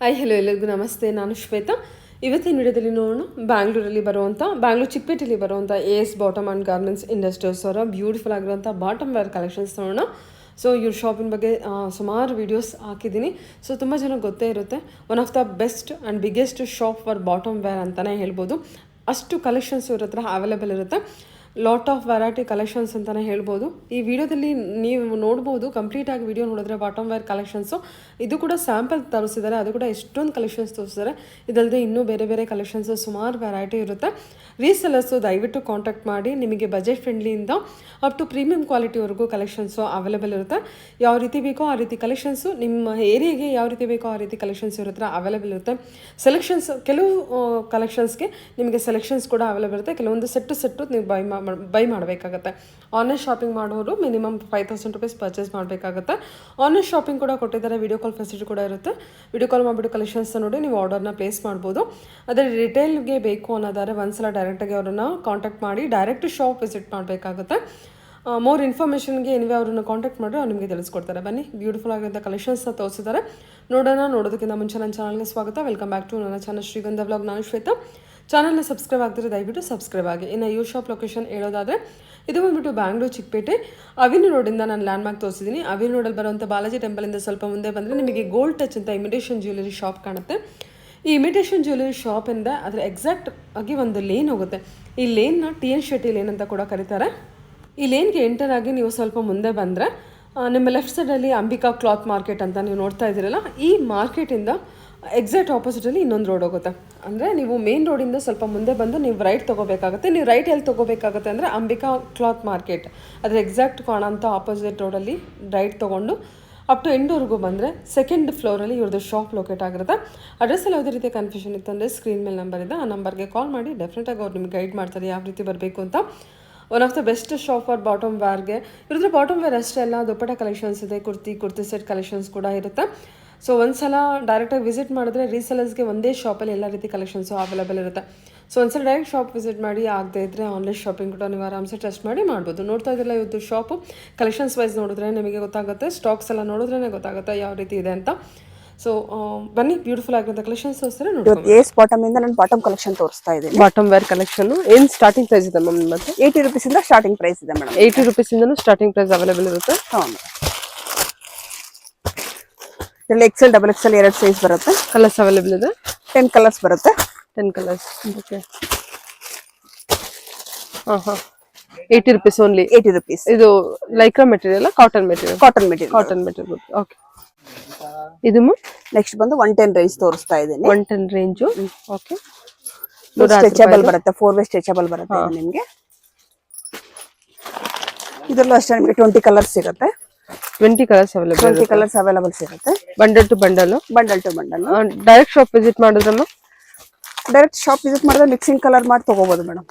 Hi hello ಎಲ್ಲರಿಗೂ ನಮಸ್ತೆ. ನಾನು ಶ್ವೇತಾ. ಇವತ್ತಿನ ವಿಡಿಯೋದಲ್ಲಿ ನೋಡೋಣ ಬ್ಯಾಂಗ್ಳೂರಲ್ಲಿ ಬರುವಂಥ ಚಿಕ್ಕಪೇಟೆಯಲ್ಲಿ ಬರುವಂಥ AS bottom and garments industries ಅವರ ಬ್ಯೂಟಿಫುಲ್ ಆಗಿರುವಂಥ ಬಾಟಮ್ ವೇರ್ ಕಲೆಕ್ಷನ್ಸ್ ನೋಡೋಣ. ಸೊ ಇವ್ರ ಶಾಪಿನ ಬಗ್ಗೆ ಸುಮಾರು ವೀಡಿಯೋಸ್ ಹಾಕಿದ್ದೀನಿ. ಸೊ ತುಂಬ ಜನ ಗೊತ್ತೇ ಇರುತ್ತೆ. One of the best and biggest shop for bottom wear ಅಂತಲೇ ಹೇಳ್ಬೋದು. ಅಷ್ಟು ಕಲೆಕ್ಷನ್ಸ್ ಇವ್ರ ಹತ್ರ ಅವೈಲೇಬಲ್ ಇರುತ್ತೆ. ಲಾಟ್ ಆಫ್ ವೆರೈಟಿ ಕಲೆಕ್ಷನ್ಸ್ ಅಂತಲೇ ಹೇಳ್ಬೋದು. ಈ ವಿಡಿಯೋದಲ್ಲಿ ನೀವು ನೋಡ್ಬೋದು, ಕಂಪ್ಲೀಟಾಗಿ ವಿಡಿಯೋ ನೋಡಿದ್ರೆ ಬಾಟಮ್ ವೇರ್ ಕಲೆಕ್ಷನ್ಸು ಇದು ಕೂಡ ಸ್ಯಾಂಪಲ್ ತೋರಿಸಿದ್ದಾರೆ. ಅದು ಕೂಡ ಎಷ್ಟೊಂದು ಕಲೆಕ್ಷನ್ಸ್ ತೋರಿಸಿದ್ದಾರೆ. ಇದಲ್ಲದೆ ಇನ್ನೂ ಬೇರೆ ಬೇರೆ ಕಲೆಕ್ಷನ್ಸು ಸುಮಾರು ವೆರೈಟಿ ಇರುತ್ತೆ. ರೀಸೆಲರ್ಸು ದಯವಿಟ್ಟು ಕಾಂಟ್ಯಾಕ್ಟ್ ಮಾಡಿ. ನಿಮಗೆ ಬಜೆಟ್ ಫ್ರೆಂಡ್ಲಿಯಿಂದ ಅಪ್ ಟು ಪ್ರೀಮಿಯಂ ಕ್ವಾಲಿಟಿವರೆಗೂ ಕಲೆಕ್ಷನ್ಸು ಅವೈಲೇಬಲ್ ಇರುತ್ತೆ. ಯಾವ ರೀತಿ ಬೇಕೋ ಆ ರೀತಿ ಕಲೆಕ್ಷನ್ಸು, ನಿಮ್ಮ ಏರಿಯಾಗೆ ಯಾವ ರೀತಿ ಬೇಕೋ ಆ ರೀತಿ ಕಲೆಕ್ಷನ್ಸ್ ಇವ್ರ ಹತ್ರ ಅವೈಲೇಬಲ್ ಇರುತ್ತೆ. ಸೆಲೆಕ್ಷನ್ಸ್ ಕೆಲವು ಕಲೆಕ್ಷನ್ಸ್ಗೆ ನಿಮಗೆ ಸೆಲೆಕ್ಷನ್ಸ್ ಕೂಡ ಅವೈಲೇಬಲ್ ಇರುತ್ತೆ. ಕೆಲವೊಂದು ಸೆಟ್ಟು ನೀವು ಬೈ ಮಾಡಬೇಕಾಗತ್ತೆ. ಆನ್ಲೈನ್ ಶಾಪಿಂಗ್ ಮಾಡೋರು ಮಿನಿಮಮ್ 5,000 ರೂಪೀಸ್ ಪರ್ಚೇಸ್ ಮಾಡಬೇಕಾಗುತ್ತೆ. ಆನ್ಲೈನ್ ಶಾಪಿಂಗ್ ಕೂಡ ಕೊಟ್ಟಿದ್ದಾರೆ. ವಿಡಿಯೋ ಕಾಲ್ ಫೆಸಿಲಿಟಿ ಕೂಡ ಇರುತ್ತೆ. ವಿಡಿಯೋ ಕಾಲ್ ಮಾಡಿಬಿಟ್ಟು ಕಲೆಕ್ಷನ್ಸ್ನ ನೋಡಿ ನೀವು ಆರ್ಡರ್ನ ಪ್ಲೇಸ್ ಮಾಡ್ಬೋದು. ಅದೇ ರಿಟೇಲ್ಗೆ ಬೇಕು ಅನ್ನೋದಾದ್ರೆ ಒಂದ್ಸಲ ಡೈರೆಕ್ಟಾಗಿ ಅವರನ್ನು ಕಾಂಟ್ಯಾಕ್ಟ್ ಮಾಡಿ ಡೈರೆಕ್ಟ್ ಶಾಪ್ ವಿಸಿಟ್ ಮಾಡಬೇಕಾಗುತ್ತೆ. ಮೋರ್ ಇನ್ಫಾರ್ಮೇಷನ್ಗೆ ಏನಿವೆ ಅವ್ರನ್ನ ಕಾಂಟ್ಯಾಕ್ಟ್ ಮಾಡಿದ್ರೆ ಅವ್ರು ನಿಮಗೆ ತಿಳಿಸ್ಕೊಡ್ತಾರೆ. ಬನ್ನಿ, ಬ್ಯೂಟಿಫುಲ್ ಆಗಿರೋಂಥ ಕಲೆಕ್ಷನ್ಸ್ನ ತೋರಿಸಿದ್ದಾರೆ ನೋಡೋದಕ್ಕಿಂತ ಮುಂಚೆ ನನ್ನ ಚಾನಲ್ಗೆ ಸ್ವಾಗತ. ವೆಲ್ಕಮ್ ಬ್ಯಾಕ್ ಟು ನನ್ನ ಚಾನಲ್ ಶ್ರೀಗಂಧ ವ್ಲಾಗ್. ನಾನು ಶ್ವೇತಾ. ಚಾನಲ್ನ ಸಬ್ಸ್ಕ್ರೈಬ್ ಆಗ್ತಿದ್ರೆ ದಯವಿಟ್ಟು ಸಬ್ಸ್ಕ್ರೈಬ್ ಆಗಿ. ಇನ್ನು ಯೂ ಶಾಪ್ ಲೊಕೇಶನ್ ಹೇಳೋದಾದರೆ ಇದು ಬಂದುಬಿಟ್ಟು ಬ್ಯಾಂಗ್ಳೂರು ಚಿಕ್ಕಪೇಟೆ ಅವಿನಿ ರೋಡಿಂದ ನಾನು ಲ್ಯಾಂಡ್ ಮಾರ್ಕ್ ತೋರಿಸಿದ್ದೀನಿ. ಅವಿನಿ ರೋಡಲ್ಲಿ ಬರುವಂಥ ಬಾಲಾಜಿ ಟೆಂಪಲಿಂದ ಸ್ವಲ್ಪ ಮುಂದೆ ಬಂದರೆ ನಿಮಗೆ ಗೋಲ್ಡ್ ಟಚ್ ಅಂತ ಇಮಿಟೇಷನ್ ಜ್ಯುವೆಲರಿ ಶಾಪ್ ಕಾಣುತ್ತೆ. ಈ ಇಮಿಟೇಷನ್ ಜ್ಯುವೆಲರಿ ಶಾಪಿಂದ ಅದರ ಎಕ್ಸಾಕ್ಟ್ ಆಗಿ ಒಂದು ಲೇನ್ ಹೋಗುತ್ತೆ. ಈ ಲೇನ್ನ TN ಶೆಟ್ಟಿ ಲೇನ್ ಅಂತ ಕೂಡ ಕರೀತಾರೆ. ಈ ಲೇನ್ಗೆ ಎಂಟರ್ ಆಗಿ ನೀವು ಸ್ವಲ್ಪ ಮುಂದೆ ಬಂದರೆ ನಿಮ್ಮ ಲೆಫ್ಟ್ ಸೈಡಲ್ಲಿ ಅಂಬಿಕಾ ಕ್ಲಾತ್ ಮಾರ್ಕೆಟ್ ಅಂತ ನೀವು ನೋಡ್ತಾ ಇದ್ದೀರಲ್ಲ, ಈ ಮಾರ್ಕೆಟಿಂದ ಎಕ್ಸಾಕ್ಟ್ ಆಪೋಸಿಟಲ್ಲಿ ಇನ್ನೊಂದು ರೋಡ್ ಹೋಗುತ್ತೆ. ಅಂದರೆ ನೀವು ಮೇನ್ ರೋಡಿಂದ ಸ್ವಲ್ಪ ಮುಂದೆ ಬಂದು ನೀವು ರೈಟ್ ತೊಗೋಬೇಕಾಗುತ್ತೆ. ನೀವು ರೈಟ್ ಎಲ್ಲಿ ತೊಗೋಬೇಕಾಗುತ್ತೆ ಅಂದರೆ ಅಂಬಿಕಾ ಕ್ಲಾತ್ ಮಾರ್ಕೆಟ್ ಅದರ ಎಕ್ಸಾಕ್ಟ್ ಕಾಣೋಂಥ ಆಪೋಸಿಟ್ ರೋಡಲ್ಲಿ ರೈಟ್ ತೊಗೊಂಡು ಅಪ್ ಟು ಎಂಡ್ವರೆಗೂ ಬಂದರೆ ಸೆಕೆಂಡ್ ಫ್ಲೋರಲ್ಲಿ ಇವ್ರದ್ದು ಶಾಪ್ ಲೊಕೇಟ್ ಆಗಿರುತ್ತೆ. ಅಡ್ರೆಸ್ಸಲ್ಲಿ ಯಾವುದೇ ರೀತಿಯ ಕನ್ಫ್ಯೂಷನ್ ಇತ್ತಂದರೆ ಸ್ಕ್ರೀನ್ ಮೇಲೆ ನಂಬರ್ ಇದೆ, ಆ ನಂಬರ್ಗೆ ಕಾಲ್ ಮಾಡಿ. ಡೆಫಿನೆಟಾಗಿ ಅವ್ರು ನಿಮ್ಗೆ ಗೈಡ್ ಮಾಡ್ತಾರೆ ಯಾವ ರೀತಿ ಬರಬೇಕು ಅಂತ. One of the best shop for bottom ವೇರ್ಗೆ. ಇವ್ರದ್ದು ಬಾಟಮ್ ವೇರ್ ಅಷ್ಟೇ ಅಲ್ಲ, ದುಪ್ಪಟ್ಟ ಕಲೆಕ್ಷನ್ಸ್ ಇದೆ, ಕುರ್ತಿ ಸೆಟ್ ಕಲೆಕ್ಷನ್ಸ್ ಕೂಡ ಇರುತ್ತೆ. ಸೊ ಒಂದ್ಸಲ ಡೈರೆಕ್ಟಾಗಿ ವಿಸಿಟ್ ಮಾಡಿದ್ರೆ ರೀಸೆಲರ್ಸ್ಗೆ ಒಂದೇ ಶಾಪಲ್ಲಿ ಎಲ್ಲ ರೀತಿ ಕಲೆಕ್ಷನ್ಸು ಅವೈಲೇಬಲ್ ಇರುತ್ತೆ. ಸೊ ಒಂದ್ಸಲ ಡೈರೆಕ್ಟ್ ಶಾಪ್ ವಿಸಿಟ್ ಮಾಡಿ, ಆಗದೆ ಇದ್ದರೆ ಆನ್ಲೈನ್ ಶಾಪಿಂಗ್ ಕೂಡ ನೀವು ಆರಾಮ್ಸೆ ಟೆಸ್ಟ್ ಮಾಡಿ ಮಾಡ್ಬೋದು. ನೋಡ್ತಾ ಇದ್ದಿಲ್ಲ ಇವತ್ತು ಶಾಪು ಕಲೆಕ್ಷನ್ಸ್ ವೈಸ್ ನೋಡಿದ್ರೆ ನಿಮಗೆ ಗೊತ್ತಾಗುತ್ತೆ, ಸ್ಟಾಕ್ಸ್ ಎಲ್ಲ ನೋಡಿದ್ರೇ ಗೊತ್ತಾಗುತ್ತೆ ಯಾವ ರೀತಿ ಇದೆ ಅಂತ. ಸೊ ಬನ್ನಿ, ಬ್ಯೂಟಿಫುಲ್ ಆಗಿರೋಂಥ ಕಲೆಕ್ಷನ್ಸ್ ತೋರಿಸ್ತಾರೆ ನೋಡಿ. AS ಬಾಟಮ್ ಇಂದ ನಾನು ಬಾಟಮ್ ಕಲೆಕ್ಷನ್ ತೋರಿಸ್ತಾ ಇದ್ದೀನಿ. ಬಾಟಮ್ ವೇರ್ ಕಲೆಕ್ಷನ್ ಏನು ಸ್ಟಾರ್ಟಿಂಗ್ ಪ್ರೈಸ್ ಇದೆ ಮ್ಯಾಮ್? ಮತ್ತೆ 80 ರೂಪೀಸ್ ಇಂದ ಸ್ಟಾರ್ಟಿಂಗ್ ಪ್ರೈಸ್ ಇದೆ ಮೇಡಮ್. 80 ರೂಪೀಸಿಂದನೂ ಸ್ಟಾರ್ಟಿಂಗ್ ಪ್ರೈಸ್ ಅವೈಲೇಬಲ್ ಇರುತ್ತೆ. ಇದರಲ್ಲಿ XL XXL 2 ಸೈಜ್ ಬರುತ್ತೆ. ಕಲರ್ಸ್ ಅವೈಲೇಬಲ್ ಇದೆ. 10 ಕಲರ್ಸ್ ಬರುತ್ತೆ. 10 colours. Okay. 80 rupees only. 80 rupees. ಇದು Lycra material, cotton material? Cotton material. Okay. ಇದು ನೆಕ್ಸ್ಟ್ ಬಂದು 110 ರೇಂಜ್ ತೋರಿಸ್ತಾ ಇದ್ದೀನಿ. 110 ರೇಂಜ್. ಓಕೆ. ಸ್ಟ್ರೆಚಬಲ್ ಬರುತ್ತೆ, 4 ವೇ ಸ್ಟ್ರೆಚಬಲ್ ಬರುತ್ತೆ ನಿಮಗೆ. ಇದರಲ್ಲೂ ಅಷ್ಟೇ ನಿಮಗೆ 20 ಕಲರ್ಸ್ ಸಿಗುತ್ತೆ. 20 ಕಲರ್ಸ್ ಅವೈಲೇಬಲ್. 20 ಕಲರ್ಸ್ ಅವೈಲೇಬಲ್ ಸಿಗುತ್ತೆ. Bundle to bundle. Direct shop visit ಮಾಡಿದ್ರಮ್ಮ? ಡೈರೆಕ್ಟ್ ಶಾಪ್ ವಿಸಿಟ್ ಮಾಡಿದ್ರೆ ಮಿಕ್ಸಿಂಗ್ ಕಲರ್ ಮಾಡಿ ತಗೋಬಹುದು madam.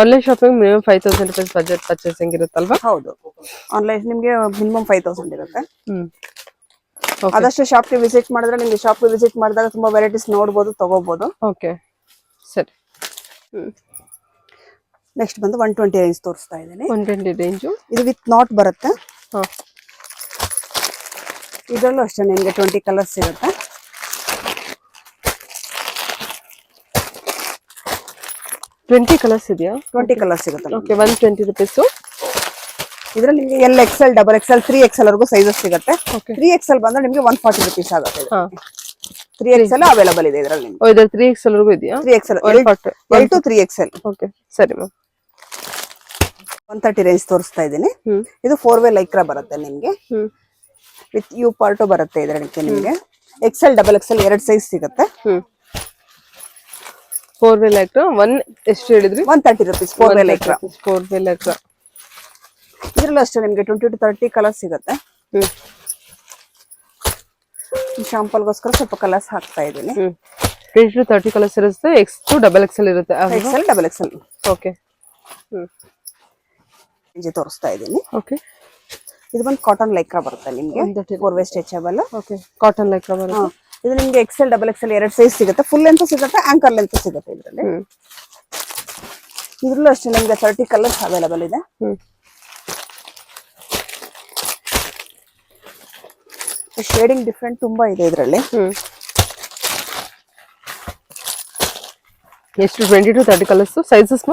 Online shopping minimum 5,000 rupees budget purchasing ಇರುತ್ತಲ್ವಾ? ಹೌದು, ಆನ್ಲೈನ್ ನಿಮಗೆ ಮಿನಿಮಮ್ 5,000 ಇರುತ್ತೆ. ಆದಷ್ಟು ಶಾಪ್ಗೆ ವಿಸಿಟ್ ಮಾಡಿದ್ರೆ ನಿಮಗೆ ಶಾಪ್ಗೆ ವಿಸಿಟ್ ಮಾಡಿದಾಗ ತುಂಬಾ ವೆರೈಟೀಸ್ ನೋಡಬಹುದು, ತಗೋಬಹುದು. ಓಕೆ, ಸರಿ. ನೆಕ್ಸ್ಟ್ ಬಂದು 120 ರೇಂಜ್ ತೋರಿಸ್ತಾ ಇದ್ದೀನಿ. 120 ರೇಂಜ್. ಇದು ವಿತ್ ನಾಟ್ ಬರುತ್ತೆ. ಇದರಲ್ಲೂ ಅಷ್ಟೇ ನಿಮಗೆ 20 ಕಲರ್ಸ್ ಸಿಗುತ್ತೆ. 20 ಕಲರ್ಸ್ ಇದೆಯಾ? 20 ಕಲರ್ಸ್ ಸಿಗುತ್ತೆ. Okay, 120 rupees. ಇದರಲ್ಲಿ ನಿಮಗೆ L XL XXL 3XL ವರೆಗೂ ಸೈಜಸ್ ಸಿಗುತ್ತೆ. 3XL ಬಂದ್ರೆ ನಿಮಗೆ 140 ರೂಪೀಸ್ ಆಗುತ್ತೆ. 3XL ಅವೈಲೇಬಲ್ ಇದೆ ಇದರಲ್ಲಿ ನಿಮಗೆ. ಇದರಲ್ಲಿ 3XL ವರೆಗೂ ಇದೆಯಾ? 3XL L to 3XL. Okay, ಸರಿ ಮ್ಯಾಮ್. 130 ರೇಂಜ್ ತೋರಿಸ್ತಾ ಇದ್ದೀನಿ. ಇದು 4 ವೇ ಲೈಕ್ರಾ ಬರುತ್ತೆ ನಿಮಗೆ. ವಿತ್ ಯು ಪಾರ್ಟು ಬರುತ್ತೆ ಇದರಲ್ಲಿ ನಿಮಗೆ. XL XXL 2 ಸೈಜ್ ಸಿಗುತ್ತೆ. 4 ವೇ ಲೈಕ್ರಾ ಎಷ್ಟು ಹೇಳಿದ್ರಿ? 130 rupees 4 way Lycra. 4 way Lycra. ಇದರಲ್ಲೂ ಅಷ್ಟೇ ನಿಮಗೆ 20 to 30 ಕಲರ್ಸ್ ಸಿಗುತ್ತೆ. ಶಾಂಪಲ್ಗೋಸ್ಕರ ಸ್ವಲ್ಪ ಕಲರ್ಸ್ ಹಾಕ್ತಾ ಇದ್ದೀನಿ. 20 to 30 ಕಲರ್ಸ್ ಇರುತ್ತೆ. X to XXL ಇರುತ್ತೆ. XL XXL. ಓಕೆ. ತೋರಿಸ್ತಾ ಇದ್ದೀನಿ. ಓಕೆ. ಇದು ಬಂದು ಕಾಟನ್ ಲೈಕ್ರಾ ಬರುತ್ತೆ ನಿಮಗೆ. 4 way stretchable. Okay, cotton Lycra ಬರುತ್ತೆ. ಇದು ನಿಮಗೆ XL XXL 2 ಸೈಜ್ ಸಿಗುತ್ತೆ. ಫುಲ್ ಲೆಂತ್ ಸಿಗುತ್ತೆ, ಆಂಕರ್ ಲೆಂತ್ ಸಿಗುತ್ತೆ ಇದರಲ್ಲಿ. ಇದರಲ್ಲೂ ಅಷ್ಟೇ ನಿಮಗೆ 30 ಕಲರ್ಸ್ ಅವೈಲೇಬಲ್ ಇದೆ. ಶೇಡಿಂಗ್ ಡಿಫ್ರೆಂಟ್ ತುಂಬಾ ಇದೆ ಇದರಲ್ಲಿ. ಎಷ್ಟು 20 to 30 colours sizes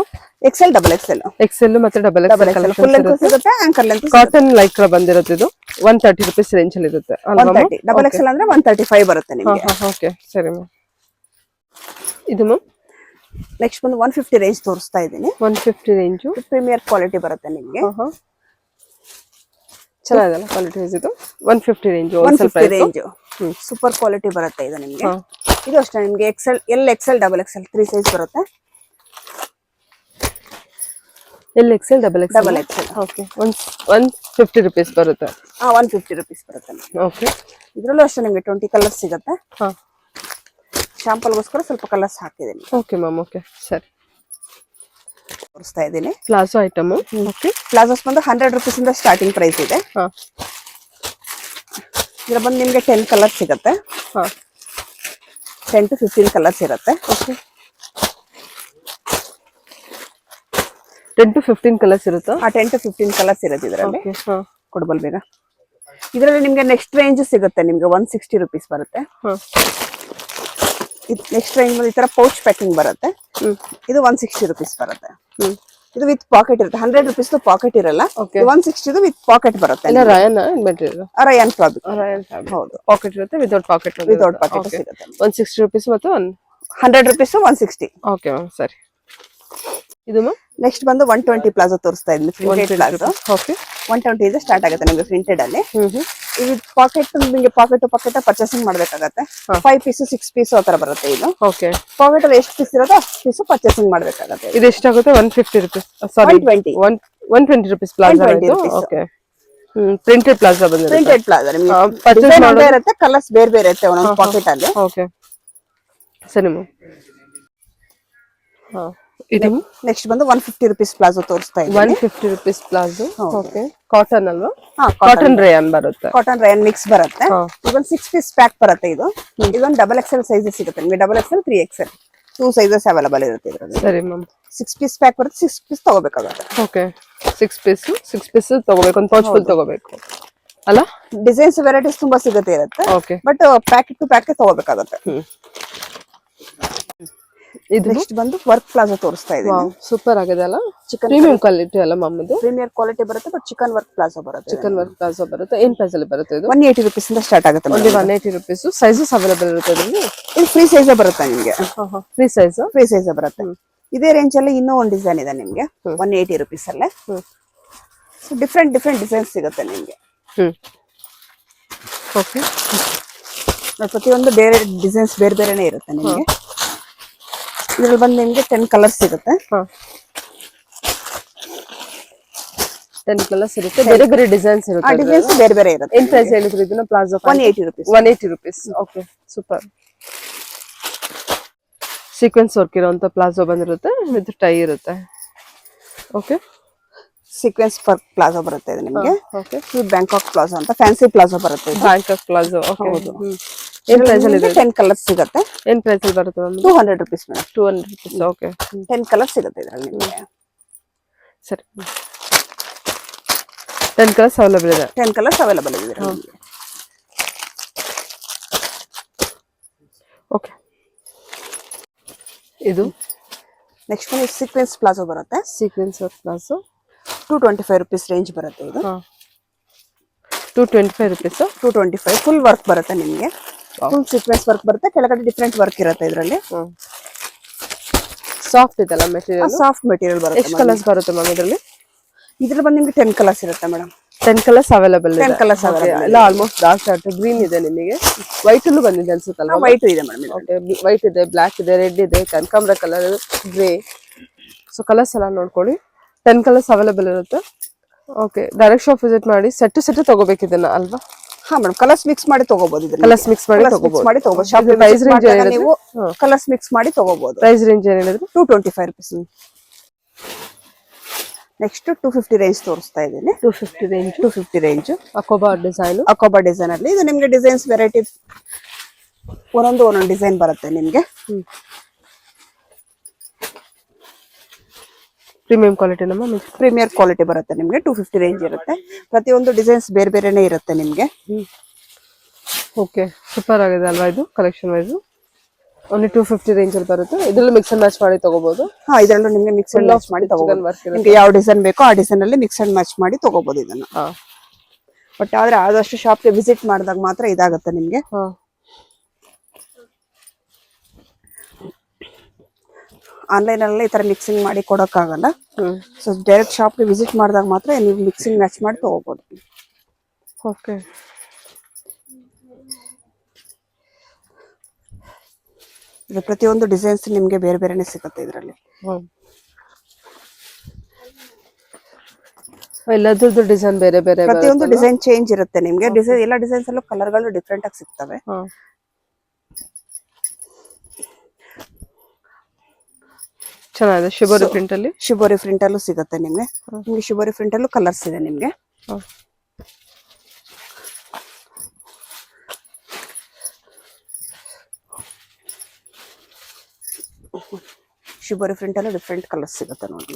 XL double XL XL ಮತ್ತೆ ಡಬಲ್ ಎಕ್ಸೆಲ್ ಫುಲ್ ಲೆಂತ್ ಸಿಗುತ್ತೆ, ಆಂಕರ್ ಲೆಂತ್ ಕಾಟನ್ ಲೈಕ್ರಾ ಬಂದಿರುತ್ತೆ. ಇದು 130 rupees ರೇಂಜ್ ಅಲ್ಲಿ ಇರುತ್ತೆ ಅಲ್ವಾ? 130. ಡಬಲ್ ಎಕ್ಸೆಲ್ ಅಂದ್ರೆ 135 ಬರುತ್ತೆ ನಿಮಗೆ. ಓಕೆ ಸರಿ ಮ್ಯಾಮ್. ಇದು ಮ್ಯಾಮ್ ನೆಕ್ಸ್ಟ್ ಬಂದು 150 ರೇಂಜ್ ತೋರಿಸ್ತಾ ಇದ್ದೀನಿ. 150 ರೇಂಜ್ ಪ್ರೀಮಿಯರ್ ಕ್ವಾಲಿಟಿ ಬರುತ್ತೆ ನಿಮಗೆ. ಚೆನ್ನಾಗಿದೆಲ್ಲ ಕ್ವಾಲಿಟಿ ವೈಸ್. ಇದು 150 ರೇಂಜ್ 150 ರೇಂಜ್ ಸೂಪರ್ ಕ್ವಾಲಿಟಿ ಬರುತ್ತೆ ಇದು ನಿಮಗೆ. ಇದು ಅಷ್ಟೇ ನಿಮಗೆ XL L XL double XL 3 size ಬರುತ್ತೆ. L XL double XL okay 150 rupees ಬರುತ್ತೆ. 150 rupees ಬರುತ್ತೆ. ಓಕೆ ಇದರಲ್ಲೂ ಅಷ್ಟೇ ನಿಮಗೆ 20 ಕಲರ್ಸ್ ಸಿಗುತ್ತೆ. ಶಾಂಪಲ್ಗೋಸ್ಕರ ಸ್ವಲ್ಪ ಕಲರ್ಸ್ ಹಾಕಿದ್ದೀನಿ. Okay ma'am. ಓಕೆ ಸರಿ ತೋರಿಸ್ತಾ ಇದ್ದೀನಿ. Palazzo item. ಓಕೆ ಪ್ಲಾಜೋಸ್ ಬಂದು 100 rupees ಇಂದ ಸ್ಟಾರ್ಟಿಂಗ್ ಪ್ರೈಸ್ ಇದೆ. ಇದರ ಬಂದು ನಿಮಗೆ 10 ಕಲರ್ಸ್ ಸಿಗುತ್ತೆ. 10 to 15 ಕಲರ್ಸ್ ಇರುತ್ತೆ. ಓಕೆ 10 to 15 ಕಲರ್ಸ್ ಇರುತ್ತಾ? 10 to 15 ಕಲರ್ಸ್ ಇರುತ್ತೆ ಇದರಲ್ಲಿ. ಓಕೆ ಕೊಡ್ಬಲ್ ಬೇಗ. ಇದರಲ್ಲಿ ನಿಮಗೆ ನೆಕ್ಸ್ಟ್ ರೇಂಜ್ ಸಿಗುತ್ತೆ ನಿಮಗೆ 160 rupees ಬರುತ್ತೆ. ನೆಕ್ಸ್ಟ್ ರೇಂಜ್ ಈ ತರ ಪೌಚ್ ಪ್ಯಾಕಿಂಗ್ ಬರುತ್ತೆ. ಇದು 160 rupees ಬರುತ್ತೆ. ಇದು ವಿತ್ ಪಾಕೆಟ್ ಇರುತ್ತೆ. 100 rupees ಪಾಕೆಟ್ ಇರಲ್ಲ. 160 ವಿತ್ ಪಾಕೆಟ್ ಬರುತ್ತೆ. Riyan material, Riyan fabric. ಹೌದು, ಪಾಕೆಟ್ ಇರುತ್ತೆ, ವಿತೌಟ್ ಪಾಕೆಟ್ ಸಿಗುತ್ತೆ. 160 rupees ಮತ್ತೆ 100 rupees 160. ಓಕೆ ಮ್ಯಾಮ್ ಸರಿ. ಇದು ಮ್ಯಾಮ್ ನೆಕ್ಸ್ಟ್ ಬಂದು 120 ಪ್ಲಾಜೋ ತೋರಿಸ್ತಾ ಇದ್ದೀನಿ. Printed palazzo. ಓಕೆ 120 ಇಂದ ಸ್ಟಾರ್ಟ್ ಆಗುತ್ತೆ ನಿಮಗೆ ಪ್ರಿಂಟೆಡ್ ಅಲ್ಲಿ. ಇದು ಪಾಕೆಟ್ ನಿಮಗೆ ಪಾಕೆಟ್ ಪರ್ಚೇಸಿಂಗ್ ಮಾಡ್ಬೇಕಾಗತ್ತೆ. 5 ಪೀಸ್ 6 ಪೀಸ್ ಆ ತರ ಬರುತ್ತೆ ಇದು. ಓಕೆ ಪಾಕೆಟ್ ಅಲ್ಲಿ ಎಷ್ಟು ಪೀಸ್ ಇರೋದು ಅಷ್ಟು ಪೀಸ್ ಪರ್ಚೇಸಿಂಗ್ ಮಾಡ್ಬೇಕಾಗತ್ತೆ. ಇದು ಎಷ್ಟಾಗುತ್ತೆ? 150 rupees. ಸಾರಿ 120 rupees palazzo. Okay printed palazzo ಬಂದಿದೆ. ಪ್ರಿಂಟೆಡ್ ಪ್ಲಾಜೋ ನಿಮಗೆ ಪರ್ಚೇಸ್ ಮಾಡೇ ಇರುತ್ತೆ. ಕಲರ್ಸ್ ಬೇರೆ ಬೇರೆ ಇರುತ್ತೆ ಒಂದೊಂದು ಪಾಕೆಟ್ ಅಲ್ಲಿ. ಓಕೆ ಸರಿ ಮ್ಯಾಮ್. ಇದು ನೆಕ್ಸ್ಟ್ ಬಂದು 150 rupees ಪ್ಲಾಜೋ ತೋರಿಸ್ತಾ ಇದ್ದೀನಿ. 150 rupees ಪ್ಲಾಜೋ. ಓಕೆ ಕಾಟನ್ ಅಲ್ವಾ? ಕಾಟನ್ ರೇಯನ್ ಬರುತ್ತೆ. ಕಾಟನ್ ರೇಯನ್ ಮಿಕ್ಸ್ ಬರುತ್ತೆ. ಇದೊಂದು 6 ಪೀಸ್ ಪ್ಯಾಕ್ ಬರುತ್ತೆ. ಇದೊಂದು ಡಬಲ್ ಎಕ್ಸೆಲ್ ಸೈಜಸ್ ಸಿಗುತ್ತೆ ನಿಮಗೆ. Double XL 3XL 2 sizes available ಇರುತ್ತೆ ಇದರಲ್ಲಿ. ಸರಿ ಮ್ಯಾಮ್. 6 ಪೀಸ್ ಪ್ಯಾಕ್ ಬರುತ್ತೆ. 6 ಪೀಸ್ ತಗೋಬೇಕಾಗುತ್ತೆ. ಓಕೆ 6 ಪೀಸ್ ತಗೋಬೇಕು. ಒಂದು ಪೌಚ್ ಫುಲ್ ತಗೋಬೇಕು ಅಲ್ಲ? ಡಿಸೈನ್ಸ್ ವೆರೈಟೀಸ್ ತುಂಬಾ ಸಿಗುತ್ತೆ ಇರುತ್ತೆ. Okay but packet to packet ತಗೋಬೇಕಾಗುತ್ತೆ. ಇದು ನೆಕ್ಸ್ಟ್ ಬಂದು ವರ್ಕ್ ಪ್ಲಾಜೋ ತೋರಿಸ್ತಾ ಇದ್ದೀನಿ. ಸೂಪರ್ ಆಗಿದೆ ಅಲ್ಲ? ಪ್ರೀಮಿಯಂ ಕ್ವಾಲಿಟಿ ಅಲ್ಲ ಮ್ಯಾಮ್? ಇದು ಪ್ರೀಮಿಯರ್ ಕ್ವಾಲಿಟಿ ಬರುತ್ತೆ. ಬಟ್ ಚಿಕನ್ ವರ್ಕ್ ಪ್ಲಾಜೋ ಬರುತ್ತೆ. ಚಿಕನ್ ವರ್ಕ್ ಪ್ಲಾಜೋ ಬರುತ್ತೆ. ಏನ್ ಪ್ರೈಸ್ ಅಲ್ಲಿ ಬರುತ್ತೆ ಇದು? 180 rupees ಇಂದ ಸ್ಟಾರ್ಟ್ ಆಗುತ್ತೆ. 180 rupees. ಸೈಜಸ್ ಅವೈಲೇಬಲ್ ಇರುತ್ತೆ ಇದರಲ್ಲಿ? ಇದು ಫ್ರೀ ಸೈಜ್ ಬರುತ್ತೆ ನಿಮಗೆ. ಫ್ರೀ ಸೈಜ್ ಬರುತ್ತೆ. ಇದೇ ರೇಂಜ್ ಅಲ್ಲಿ ಇನ್ನೂ ಒಂದು ಡಿಸೈನ್ ಇದೆ ನಿಮಗೆ 180 rupees ಅಲ್ಲೇ. ಡಿಫ್ರೆಂಟ್ ಡಿಸೈನ್ಸ್ ಸಿಗುತ್ತೆ ನಿಮಗೆ. ಓಕೆ ಪ್ರತಿಯೊಂದು ಬೇರೆ ಡಿಸೈನ್ಸ್ ಬೇರೆ ಬೇರೆನೇ ಇರುತ್ತೆ ನಿಮಗೆ. ಇದ್ರಲ್ಲಿ ಬಂದು ನಿಮಗೆ 10 ಕಲರ್ಸ್ ಸಿಗುತ್ತೆ. 10 ಕಲರ್ಸ್ ಇರುತ್ತೆ. ಬೇರೆ ಬೇರೆ ಡಿಸೈನ್ಸ್ ಇರುತ್ತೆ. ಡಿಸೈನ್ಸ್ ಬೇರೆ ಬೇರೆ ಇರುತ್ತೆ. ಏನ್ ಪ್ರೈಸ್ ಹೇಳಿದ್ರು ಇದನ್ನ? Palazzo 180 rupees. 180 rupees. Okay super. Sequence work ಇರೋಂತ ಪ್ಲಾಜೋ ಬಂದಿರುತ್ತೆ ವಿತ್ ಟೈ ಇರುತ್ತೆ. ಓಕೆ ಸೀಕ್ವೆನ್ಸ್ ವರ್ಕ್ ಪ್ಲಾಜೋ ಬರುತ್ತೆ ಇದು ನಿಮಗೆ. ಓಕೆ ಇದು ಬ್ಯಾಂಕಾಕ್ ಪ್ಲಾಜೋ ಅಂತ ಫ್ಯಾನ್ಸಿ ಪ್ಲಾಜೋ ಬರುತ್ತೆ. Bangkok palazzo. ಓಕೆ ಏನ್ ಪ್ರೈಸ್ ಅಲ್ಲಿ ಇದೆ? 10 ಕಲರ್ಸ್ ಸಿಗುತ್ತೆ. ಏನ್ ಪ್ರೈಸ್ ಅಲ್ಲಿ ಬರುತ್ತೆ ma'am? 200 rupees madam. 200 rupees. Okay 10 colours ಸಿಗುತ್ತೆ ಇದರಲ್ಲಿ ನಿಮಗೆ. ಸರಿ 10 ಕಲರ್ಸ್ ಅವೈಲೇಬಲ್ ಇದೆ. 10 ಕಲರ್ಸ್ ಅವೈಲೇಬಲ್ ಇದೆ ಇದರಲ್ಲಿ. ಓಕೆ ಇದು ನೆಕ್ಸ್ಟ್ ಒಂದು ಸೀಕ್ವೆನ್ಸ್ ಪ್ಲಾಜೋ ಬರುತ್ತೆ. Sequence work palazzo 225 rupees range ಬರುತ್ತೆ ಇದು. 225 rupees. 225 ಫುಲ್ ವರ್ಕ್ ಬರುತ್ತೆ ನಿಮಗೆ. ಫುಲ್ ಸೀಕ್ವೆನ್ಸ್ ವರ್ಕ್ ಬರುತ್ತೆ. ಕೆಳಗಡೆ ಡಿಫ್ರೆಂಟ್ ವರ್ಕ್ ಇರುತ್ತೆ ಇದರಲ್ಲಿ. ಸಾಫ್ಟ್ ಇದೆಲ್ಲ ಮೆಟೀರಿಯಲ್? ಸಾಫ್ಟ್ ಮೆಟೀರಿಯಲ್ ಬರುತ್ತೆ. ಎಷ್ಟು ಕಲರ್ಸ್ ಬರುತ್ತೆ ಮ್ಯಾಮ್ ಇದರಲ್ಲಿ? ಇದ್ರಲ್ಲಿ ಬಂದು ನಿಮಗೆ 10 ಕಲರ್ಸ್ ಇರುತ್ತೆ ಮೇಡಮ್. 10 ಕಲರ್ಸ್ ಅವೈಲೇಬಲ್ ಇದೆ. 10 ಕಲರ್ಸ್ ಅವೈಲೇಬಲ್ ಎಲ್ಲ ಆಲ್ಮೋಸ್ಟ್ ಡಾರ್ಕ್ ಶಾರ್ಟ್ ಗ್ರೀನ್ ಇದೆ ನಿಮಗೆ. ವೈಟ್ ಅಲ್ಲೂ ಬಂದಿದೆ ಅನ್ಸುತ್ತಲ್ಲ? ವೈಟ್ ಇದೆ ಮೇಡಮ್. ಓಕೆ ವೈಟ್ ಇದೆ, ಬ್ಲಾಕ್ ಇದೆ, ರೆಡ್ ಇದೆ, ಕನಕಾಂಬರ ಕಲರ್, ಗ್ರೇ. ಸೊ ಕಲರ್ಸ್ ಎಲ್ಲ ನೋಡ್ಕೊಳ್ಳಿ. 10 ಕಲರ್ಸ್ ಅವೈಲೇಬಲ್ ಇರುತ್ತೆ. ಓಕೆ ಡೈರೆಕ್ಟ್ ಶಾಪ್ ವಿಸಿಟ್ ಮಾಡಿ ಸೆಟ್ ತಗೋಬೇಕು ಇದನ್ನ ಅಲ್ವಾ? ಹಾ ಮೇಡಮ್ ಕಲರ್ಸ್ ಮಿಕ್ಸ್ ಮಾಡಿ ತಗೋಬಹುದು. ಇದನ್ನ ಕಲರ್ಸ್ ಮಿಕ್ಸ್ ಮಾಡಿ ತಗೋಬಹುದು. ಶಾಪ್ ಪ್ರೈಸ್ ರೇಂಜ್ ನೀವು ಕಲರ್ಸ್ ಮಿಕ್ಸ್ ಮಾಡಿ ತಗೋಬಹುದು. ಪ್ರೈಸ್ ರೇಂಜ್ ಏನು ಹೇಳಿದ್ರು? 225 rupees. ನೆಕ್ಸ್ಟ್ 250 ರೇಂಜ್ ತೋರಿಸ್ತಾ ಇದ್ದೀನಿ. 250 ರೇಂಜ್ ಅಕೋಬಾ ಡಿಸೈನ್ ಅಲ್ಲಿ ಇದು ನಿಮಗೆ ಡಿಸೈನ್ಸ್ ವೆರೈಟಿ ಒಂದೊಂದು ಡಿಸೈನ್ ಬರುತ್ತೆ ನಿಮಗೆ. ಪ್ರೀಮಿಯಂ ಕ್ವಾಲಿಟಿ ನಮ್ಮ ಪ್ರೀಮಿಯರ್ ಕ್ವಾಲಿಟಿ ಬರುತ್ತೆ ನಿಮಗೆ. 250 ರೇಂಜ್ ಇರುತ್ತೆ. ಪ್ರತಿಯೊಂದು ಡಿಸೈನ್ಸ್ ಬೇರೆ ಬೇರೆನೇ ಇರುತ್ತೆ ನಿಮಗೆ. ಓಕೆ ಸೂಪರ್ ಆಗಿದೆ ಅಲ್ವಾ ಇದು ಕಲೆಕ್ಷನ್ ವೈಸ್ ಓನ್ಲಿ 250 ರೇಂಜ್ ಅಲ್ಲಿ ಬರುತ್ತೆ ಇದರಲ್ಲಿ ಮಿಕ್ಸ್ ಅಂಡ್ ಮ್ಯಾಚ್ ಮಾಡಿ ತಗೋಬಹುದು ಹಾ ಇದರಲ್ಲೂ ನಿಮ್ಗೆ ಮಿಕ್ಸ್ ಅಂಡ್ ಮ್ಯಾಚ್ ಮಾಡಿ ತಗೋಬಹುದು ನಿಮ್ಗೆ ಯಾವ ಡಿಸೈನ್ ಬೇಕೋ ಆ ಡಿಸೈನ್ ಅಲ್ಲಿ ಮಿಕ್ಸ್ ಅಂಡ್ ಮ್ಯಾಚ್ ಮಾಡಿ ತಗೋಬಹುದು ಇದನ್ನ ಬಟ್ ಆದ್ರೆ ಆದಷ್ಟು ಶಾಪ್ಗೆ ವಿಸಿಟ್ ಮಾಡಿದಾಗ ಮಾತ್ರ ಇದಾಗುತ್ತೆ ನಿಮ್ಗೆ ಆನ್ಲೈನ್ ಅಲ್ಲಿ ಈ ತರ ಮಿಕ್ಸಿಂಗ್ ಮಾಡಿ ಕೊಡೋಕ್ಕಾಗಲ್ಲ ಸೊ ಡೈರೆಕ್ಟ್ ಶಾಪ್ಗೆ ವಿಸಿಟ್ ಮಾಡಿದಾಗ ಮಾತ್ರ ನೀವು ಮಿಕ್ಸಿಂಗ್ ಮ್ಯಾಚ್ ಮಾಡಿ ತಗೋಬಹುದು ಓಕೆ ಇದು ಪ್ರತಿಯೊಂದು ಡಿಸೈನ್ಸ್ ನಿಮ್ಗೆ ಬೇರೆ ಬೇರೆನೆ ಸಿಗುತ್ತೆ ಇದರಲ್ಲಿ ಎಲ್ಲದರದ್ದು ಡಿಸೈನ್ ಬೇರೆ ಬೇರೆ ಪ್ರತಿಯೊಂದು ಡಿಸೈನ್ ಚೇಂಜ್ ಇರುತ್ತೆ ನಿಮ್ಗೆ ಡಿಸೈನ್ ಎಲ್ಲ ಡಿಸೈನ್ಸ್ ಅಲ್ಲೂ ಕಲರ್ ಗಳು ಡಿಫ್ರೆಂಟ್ ಆಗಿ ಸಿಗ್ತವೆ ಚೆನ್ನಾಗಿದೆ ಶಿಬೋರಿ ಪ್ರಿಂಟ್ ಅಲ್ಲಿ ಶಿಬೋರಿ ಪ್ರಿಂಟ್ ಅಲ್ಲೂ ಸಿಗುತ್ತೆ ನಿಮ್ಗೆ ಶಿಬೋರಿ ಪ್ರಿಂಟ್ ಅಲ್ಲೂ ಕಲರ್ಸ್ ಇದೆ ನಿಮ್ಗೆ ಶಿಬೋರಿ ಪ್ರಿಂಟ್ ಅಲ್ಲೂ ಡಿಫ್ರೆಂಟ್ ಕಲರ್ಸ್ ಸಿಗುತ್ತೆ ನೋಡಿ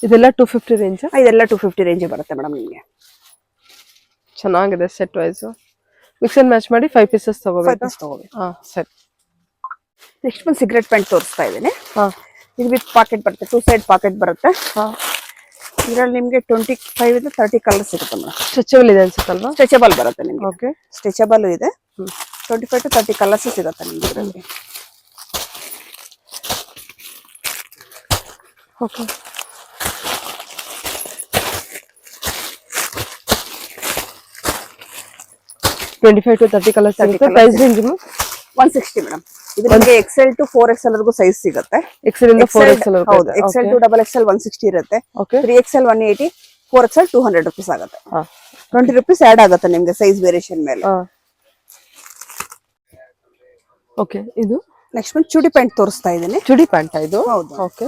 ಇದೆಲ್ಲ 250 ರೇಂಜ್ ಇದೆಲ್ಲ 250 ರೇಂಜ್ ಬರುತ್ತೆ ಮೇಡಮ್ ನಿಮ್ಗೆ ಚೆನ್ನಾಗಿದೆ set wise mix and match ಮಾಡಿ 5 ಪೀಸಸ್ ತಗೋಬೇಕು ಸರಿ ನೆಕ್ಸ್ಟ್ ಒಂದು ಸಿಗರೆಟ್ ಪ್ಯಾಂಟ್ ತೋರಿಸ್ತಾ ಇದ್ದೀನಿ ಇದು ವಿತ್ ಪಾಕೆಟ್ ಬರುತ್ತೆ 2 ಸೈಡ್ ಪಾಕೆಟ್ ಬರುತ್ತೆ ಇದರಲ್ಲಿ ನಿಮ್ಗೆ 25 ಇಂದ 30 ಕಲರ್ ಸಿಗುತ್ತೆ ಮೇಡಮ್ ಸ್ಟ್ರೆಚಬಲ್ ಇದೆ ಅನ್ಸುತ್ತಲ್ವಾ ಸ್ಟ್ರೆಚಬಲ್ ಬರುತ್ತೆ ನಿಮ್ಗೆ ಓಕೆ ಸ್ಟ್ರೆಚಬಲ್ ಇದೆ 25 to 30 ಕಲರ್ಸ್ ಸಿಗುತ್ತೆ ನಿಮ್ಗೆ ಇದರಲ್ಲಿ ಓಕೆ $25 to $30 ಕಲರ್ಸ್ ಸಿಗುತ್ತೆ ಪ್ರೈಸ್ ರೇಂಜ್ 160 ಮೇಡಮ್ ಇದು ನಿಮಗೆ XL to 4XL ವರೆಗೂ ಸೈಜ್ ಸಿಗುತ್ತೆ XL ಇಂದ 4XL ಹೌದು XL to XXL 160 ಇರುತ್ತೆ 3XL 180 4XL 200 ರೂಪೀಸ್ ಆಗುತ್ತೆ 20 ರೂಪೀಸ್ ಆಡ್ ಆಗುತ್ತೆ ನಿಮಗೆ ಸೈಜ್ ವೇರಿಯೇಷನ್ ಮೇಲೆ ಓಕೆ ಇದು ನೆಕ್ಸ್ಟ್ ಒಂದು ಚೂಡಿ ಪ್ಯಾಂಟ್ ತೋರಿಸ್ತಾ ಇದ್ದೀನಿ ಚೂಡಿ ಪ್ಯಾಂಟ್ ಇದು ಹೌದು ಓಕೆ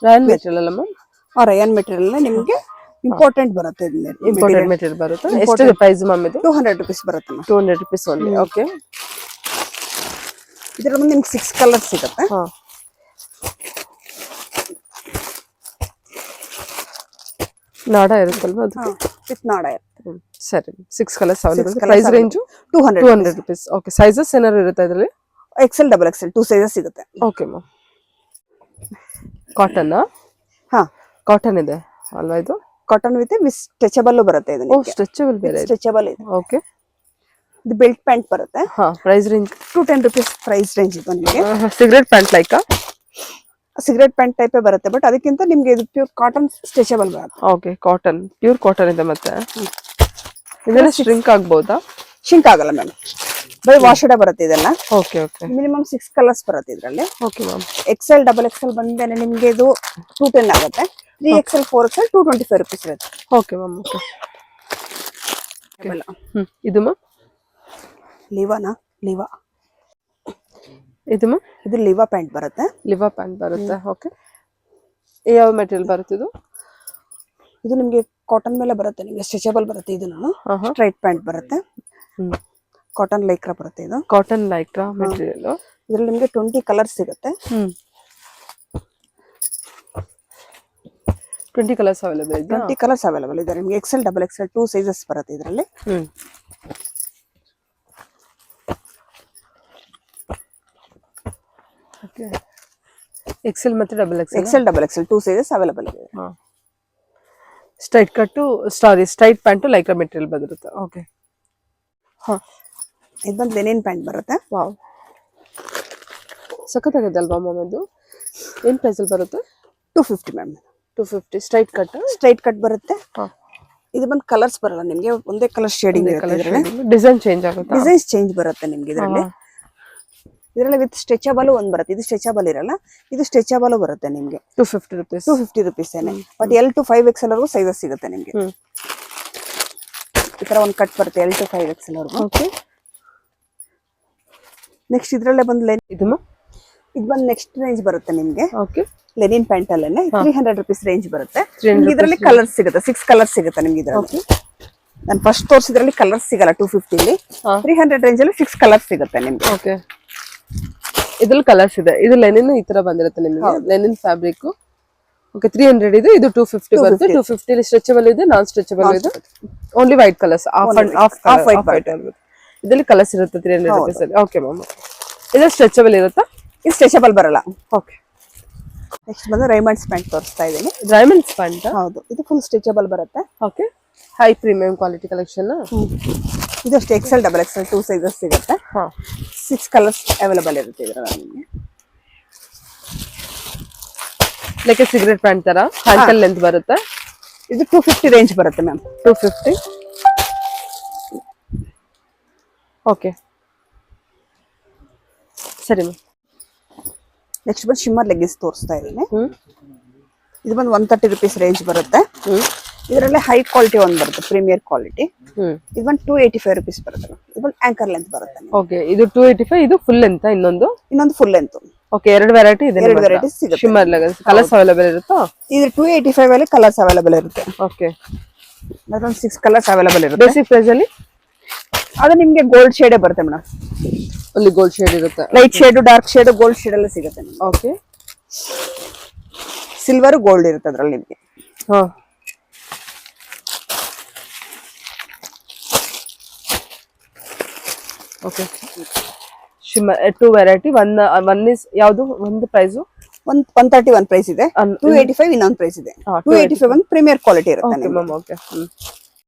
ರಯಾನ್ ಮೆಟೀರಿಯಲ್ ಅಲ್ಲ ಮ್ಯಾಮ್ ರಯಾನ್ ಮೆಟೀರಿಯಲ್ ನಿಮಗೆ ಇಂಪಾರ್ಟೆಂಟ್ ಬರುತ್ತೆ ಇಂಪಾರ್ಟೆಂಟ್ ಮೆಟೀರಿಯಲ್ ಬರುತ್ತೆ ಎಷ್ಟು ಪ್ರೈಸ್ ಮ್ಯಾಮ್ ಇದು 200 ರೂಪೀಸ್ ಬರುತ್ತೆ 200 ರೂಪೀಸ್ ಓನ್ಲಿ ಓಕೆ ಇದರ ಮುಂದೆ ನಿಮ್ಗೆ 6 ಕಲರ್ ಸಿಗುತ್ತೆ ನಾಡ ಇರುತ್ತಲ್ವಾ ಅದಕ್ಕೆ ವಿತ್ ನಾಡ ಇರುತ್ತೆ ಸರಿ 6 colours available price range 200 rupees okay sizes ಏನಾದ್ರು ಇರುತ್ತೆ ಇದರಲ್ಲಿ XL XXL 2 ಸೈಜಸ್ ಸಿಗುತ್ತೆ ಓಕೆ ಮ್ಯಾಮ್ ಕಾಟನ್ ಕಾಟನ್ ಇದೆ ಅಲ್ವಾ ಇದು ಕಾಟನ್ ವಿತ್ ಸ್ಟ್ರೆಚಬಲ್ ಬರುತ್ತೆ ಇದು ಸ್ಟ್ರೆಚಬಲ್ ಬೇರೆ ಸ್ಟ್ರೆಚಬಲ್ ಇದೆ ಓಕೆ ಇದು ಬೆಲ್ಟ್ ಪ್ಯಾಂಟ್ ಬರುತ್ತೆ price range 210 rupees price range ಇದು ನಿಮಗೆ cigarette pant like cigarette pant ಟೈಪೇ ಬರುತ್ತೆ ಬಟ್ ಅದಕ್ಕಿಂತ ನಿಮಗೆ ಇದು ಪ್ಯೂರ್ ಕಾಟನ್ ಸ್ಟ್ರೆಚಬಲ್ ಬರುತ್ತೆ ಓಕೆ ಕಾಟನ್ ಪ್ಯೂರ್ ಕಾಟನ್ ಇದೆ ಮತ್ತೆ ಇದೆಲ್ಲ ಶ್ರಿಂಕ್ ಆಗ್ಬೋದಾ ಶಿಂಕ್ ಆಗಲ್ಲ ಮ್ಯಾಮ್ ಬೈ ವಾಶಡ ಬರುತ್ತೆ ಇದೆಲ್ಲ ಓಕೆ ಓಕೆ ಮಿನಿಮಮ್ 6 ಕಲರ್ಸ್ ಬರುತ್ತೆ ಇದರಲ್ಲಿ ಓಕೆ ಮ್ಯಾಮ್ XL XXL ಬಂದೇನೆ ನಿಮಗೆ ಇದು 210 ಆಗುತ್ತೆ 3XL 4XL 225 ರೂಪೀಸ್ ಇರುತ್ತೆ ಓಕೆ ಮ್ಯಾಮ್ ಓಕೆ ಇದು ಮ್ಯಾಮ್ ಲಿವಾ ಇದು ಮ್ಯಾಮ್ ಇದು ಲಿವಾ ಪ್ಯಾಂಟ್ ಬರುತ್ತೆ ಲಿವಾ ಪ್ಯಾಂಟ್ ಬರುತ್ತೆ ಓಕೆ ಯಾವ ಮೆಟೀರಿಯಲ್ ಬರುತ್ತೆ ಇದು ನಿಮಗೆ ಕಾಟನ್ ಮೇಲೆ ಬರುತ್ತೆ ನಿಮಗೆ ಸ್ಟ್ರೆಚಬಲ್ ಬರುತ್ತೆ ಇದು ಸ್ಟ್ರೈಟ್ ಪ್ಯಾಂಟ್ ಬರುತ್ತೆ ಕಾಟನ್ ಲೈಕ್ರಾ ಬರುತ್ತೆ ಇದು ಕಾಟನ್ ಲೈಕ್ರಾ ಮೆಟೀರಿಯಲ್ ಇದರಲ್ಲಿ ನಿಮಗೆ 20 ಕಲರ್ಸ್ ಸಿಗುತ್ತೆ 20 ಕಲರ್ಸ್ ಅವೈಲೇಬಲ್ ಇದೆ 20 ಕಲರ್ಸ್ ಅವೈಲೇಬಲ್ ಇದೆ ನಿಮಗೆ XL XXL 2 ಸೈಜಸ್ ಬರುತ್ತೆ ಇದರಲ್ಲಿ ಓಕೆ XL ಮತ್ತೆ XL XXL 2 ಸೈಜಸ್ ಅವೈಲೇಬಲ್ ಇದೆ straight cut straight pant Lycra material ಬಂದಿರುತ್ತೆ ಓಕೆ ಇದು ಬಂದು ಲೆನಿನ್ ಪ್ಯಾಂಟ್ ಬರುತ್ತೆ ವಾವ್ ಸಖತ್ತಾಗಿದೆ ಅಲ್ವಾ ಮ್ಯಾಮ್ ಇದು ಏನು ಪ್ರೈಸಲ್ಲಿ ಬರುತ್ತೆ 250 ಮ್ಯಾಮ್ 250 ಸ್ಟ್ರೈಟ್ ಕಟ್ ಬರುತ್ತೆ ಇದು ಬಂದು ಕಲರ್ಸ್ ಬರಲ್ಲ ನಿಮಗೆ ಒಂದೇ ಕಲರ್ ಶೇಡಿಂಗ್ ಇರುತ್ತೆ ಡಿಸೈನ್ ಚೇಂಜ್ ಆಗುತ್ತೆ ಡಿಸೈನ್ಸ್ ಚೇಂಜ್ ಬರುತ್ತೆ ನಿಮಗೆ ಇದರಲ್ಲಿ ವಿತ್ ಸ್ಟ್ರೆಚಬಲ್ ಒಂದು ಬರುತ್ತೆ ಇದು ಸ್ಟ್ರೆಚಬಲ್ ಇರಲ್ಲ ಇದು ಸ್ಟ್ರೆಚಬಲ್ ಬರುತ್ತೆ ನಿಮಗೆ 250 rupees but L to 5XL ವರೆಗೂ ಸೈಜಸ್ ಸಿಗುತ್ತೆ ನಿಮಗೆ ಈ ತರ ಒಂದು ಕಟ್ ಬರುತ್ತೆ L to 5XL ವರೆಗೂ ಓಕೆ ನೆಕ್ಸ್ಟ್ ಇದರಲ್ಲೇ ಬಂದು ಇದು ಬಂದು ನೆಕ್ಸ್ಟ್ ರೇಂಜ್ ಬರುತ್ತೆ ನಿಮಗೆ ಓಕೆ ಲೆನಿನ್ ಪ್ಯಾಂಟ್ ಅಲ್ಲೇನೆ 300 ರೂಪೀಸ್ ರೇಂಜ್ ಬರುತ್ತೆ ಇದರಲ್ಲಿ ಕಲರ್ಸ್ ಸಿಗುತ್ತೆ 6 ಕಲರ್ಸ್ ಸಿಗುತ್ತೆ ನಿಮಗೆ ಇದರಲ್ಲಿ ನಾನು ಫಸ್ಟ್ ತೋರಿಸಿದ್ರಲ್ಲಿ ಕಲರ್ಸ್ ಸಿಗಲ್ಲ 250 ಅಲ್ಲಿ 300 ರೇಂಜ್ ಅಲ್ಲಿ 6 ಕಲರ್ಸ್ ಸಿಗುತ್ತೆ ನಿಮಗೆ ಓಕೆ ಇದ್ರಲ್ಲಿ ಕಲರ್ಸ್ ಇದೆ ಇದು ಲೆನಿನ್ ಈ ತರ ಬಂದಿರುತ್ತೆ ನಿಮಗೆ ಲೆನಿನ್ ಫ್ಯಾಬ್ರಿಕ್ ಓಕೆ 300 ಇದೆ ಇದು 250 ಬರುತ್ತೆ 250 ಅಲ್ಲಿ ಸ್ಟ್ರೆಚಬಲ್ ಇದೆ ನಾನ್ ಸ್ಟ್ರೆಚಬಲ್ ಇದೆ only white colours of white ಇದರಲ್ಲಿ ಕಲರ್ಸ್ ಇರುತ್ತೆ 300 rupees ಅಲ್ಲಿ. Okay ma'am. ಇದು ಸ್ಟ್ರೆಚಬಲ್ ಇರುತ್ತಾ? ಇದು ಸ್ಟ್ರೆಚಬಲ್ ಬರಲ್ಲ. ಓಕೆ. ನೆಕ್ಸ್ಟ್ ಬಂದು ರೈಮಂಡ್ಸ್ ಪ್ಯಾಂಟ್ ತೋರಿಸ್ತಾ ಇದ್ದೀನಿ. Diamonds pant? ಹೌದು, ಇದು ಫುಲ್ ಸ್ಟ್ರೆಚಬಲ್ ಬರುತ್ತೆ. Okay. High premium quality collection. ಇದು ಅಷ್ಟೇ XL XXL 2 ಸೈಜಸ್ ಸಿಗುತ್ತೆ. 6 ಕಲರ್ಸ್ ಅವೈಲೇಬಲ್ ಇರುತ್ತೆ ಇದರಲ್ಲಿ ನಿಮಗೆ. ಲೈಕ್ ಸಿಗರೇಟ್ ಪ್ಯಾಂಟ್ ತರ ಹ್ಯಾಂಕಲ್ ಲೆಂತ್ ಬರುತ್ತೆ. ಇದು 250 ರೇಂಜ್ ಬರುತ್ತೆ ಮ್ಯಾಮ್. 250. ಓಕೆ ಸರಿ ಮ್ಯಾಮ್. ನೆಕ್ಸ್ಟ್ ಬಂದು ಶಿಮ್ಮರ್ ಲೆಗ್ಗಿನ್ಸ್ ತೋರಿಸ್ತಾ ಇದ್ದೀನಿ. ಇದು ಬಂದು 130 rupees ರೇಂಜ್ ಬರುತ್ತೆ. ಇದರಲ್ಲಿ ಹೈ ಕ್ವಾಲಿಟಿ ಒಂದು ಬರುತ್ತೆ, ಪ್ರೀಮಿಯರ್ ಕ್ವಾಲಿಟಿ. ಇದು ಬಂದು 285 rupees ಬರುತ್ತೆ. ಇದು ಬಂದು ಆಂಕರ್ ಲೆಂತ್ ಬರುತ್ತೆ. ಓಕೆ, ಇದು 285. ಇದು ಫುಲ್ ಲೆಂತ್, ಇನ್ನೊಂದು ಫುಲ್ ಲೆಂತ್. ಓಕೆ, ಎರಡು ವೆರೈಟಿ ಇದೆ. ಎರಡು ವೆರೈಟೀಸ್ ಸಿಗುತ್ತೆ. ಶಿಮ್ಮರ್ ಲೆಗ್ಗಿನ್ಸ್ ಕಲರ್ಸ್ ಅವೈಲೇಬಲ್ ಇರುತ್ತಾ? ಇದು 285 ಅಲ್ಲಿ ಕಲರ್ಸ್ ಅವೈಲೇಬಲ್ ಇರುತ್ತೆ. ಓಕೆ, ಅದೊಂದು 6 ಕಲರ್ಸ್ ಅವೈಲೇಬಲ್ ಇರುತ್ತೆ. ಬೇಸಿಕ್ ಪ್ರೈಸ್ ಅಲ್ಲಿ ಅದು ನಿಮಗೆ ಗೋಲ್ಡ್ ಶೇಡ್ ಬರುತ್ತೆ ಮೇಡಮ್. ಅಲ್ಲಿ ಗೋಲ್ಡ್ ಶೇಡ್ ಇರುತ್ತೆ. Light shade, dark shade, gold shade ಎಲ್ಲ ಸಿಗುತ್ತೆ ನಿಮಗೆ. ಓಕೆ, ಸಿಲ್ವರ್ ಗೋಲ್ಡ್ ಇರುತ್ತೆ ಅದರಲ್ಲಿ ನಿಮಗೆ. ಹಾ, okay. Shimmer 2 variety. One is ಯಾವುದು? ಒಂದು ಪ್ರೈಸ್ 130 ಒಂದು ಪ್ರೈಸ್ ಇದೆ, 285 ಇನ್ನೊಂದು ಪ್ರೈಸ್ ಇದೆ. 285 ಒಂದು ಪ್ರೀಮಿಯರ್ ಕ್ವಾಲಿಟಿ ಇರುತ್ತೆ. Okay ma'am. ಓಕೆ.